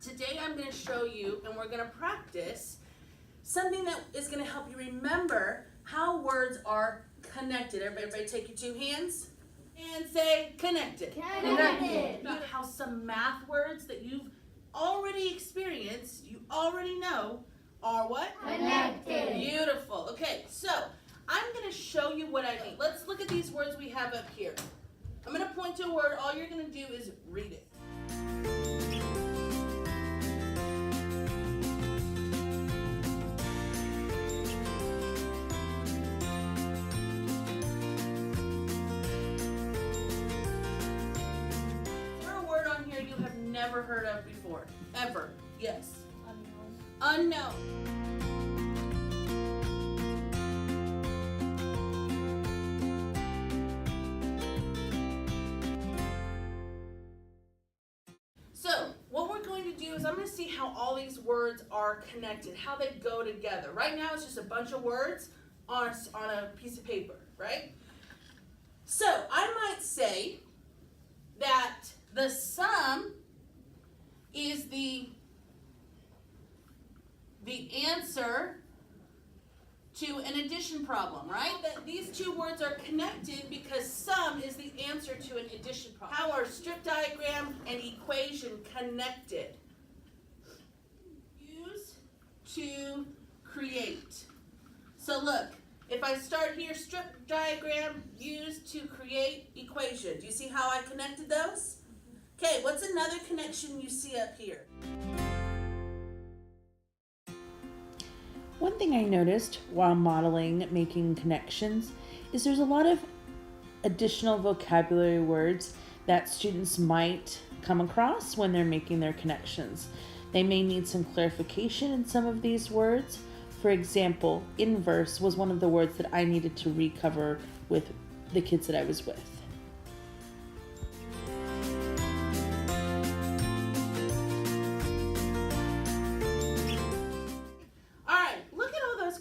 Today I'm going to show you, and we're going to practice something that is going to help you remember how words are connected. Everybody take your two hands and say connected. Connected. About how some math words that you've already experienced, you already know, are what? Connected. Beautiful. Okay, so I'm going to show you what I mean. Let's look at these words we have up here. I'm going to point to a word. All you're going to do is read it. Is there a word on here you have never heard of before? Ever? Yes. Unknown. So, what we're going to do is I'm going to see how all these words are connected, how they go together. Right now it's just a bunch of words on a piece of paper, right? So, I might say that the sum is the answer to an addition problem, right? That these two words are connected because sum is the answer to an addition problem. How are strip diagram and equation connected? Use to create. So look, if I start here, strip diagram, use to create equation. Do you see how I connected those? Okay, what's another connection you see up here? One thing I noticed while modeling making connections is there's a lot of additional vocabulary words that students might come across when they're making their connections. They may need some clarification in some of these words. For example, inverse was one of the words that I needed to recover with the kids that I was with.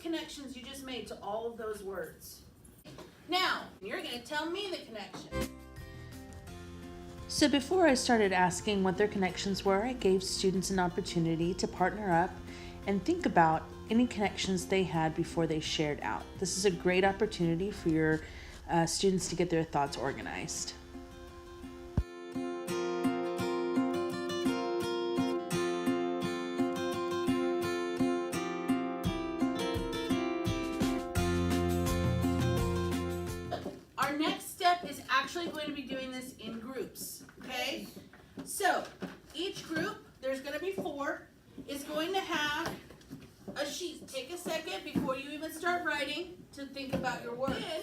Connections you just made to all of those words. Now, you're going to tell me the connection. So before I started asking what their connections were, I gave students an opportunity to partner up and think about any connections they had before they shared out. This is a great opportunity for your students to get their thoughts organized. Our next step is actually going to be doing this in groups, okay? So, each group, there's going to be 4, is going to have a sheet. Take a second before you even start writing to think about your words. Then,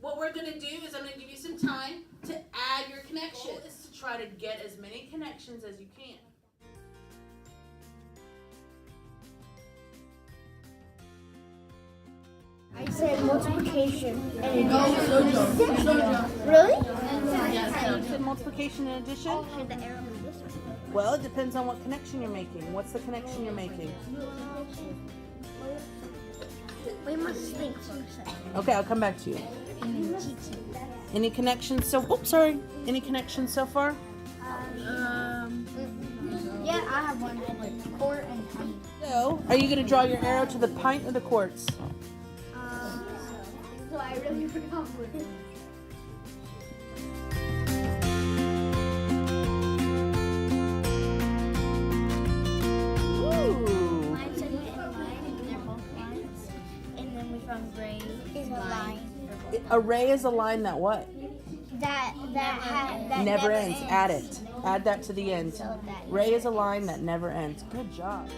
what we're going to do is I'm going to give you some time to add your connections. The goal is to try to get as many connections as you can. I said multiplication and addition. Really? Yeah, you said multiplication and addition? Well, it depends on what connection you're making. What's the connection you're making? We must think for a second. Okay, I'll come back to you. Any connections Any connections so far? Yeah, I have one. Quart and pint. So, are you going to draw your arrow to the pint or the quarts? So I really forgot what it is. Ooh. Mine's a line, they're both lines. And then we found gray is a line. Array is a line that what? That Never ends. Add it. Add that to the end. So that Ray is a line that never ends. Good job.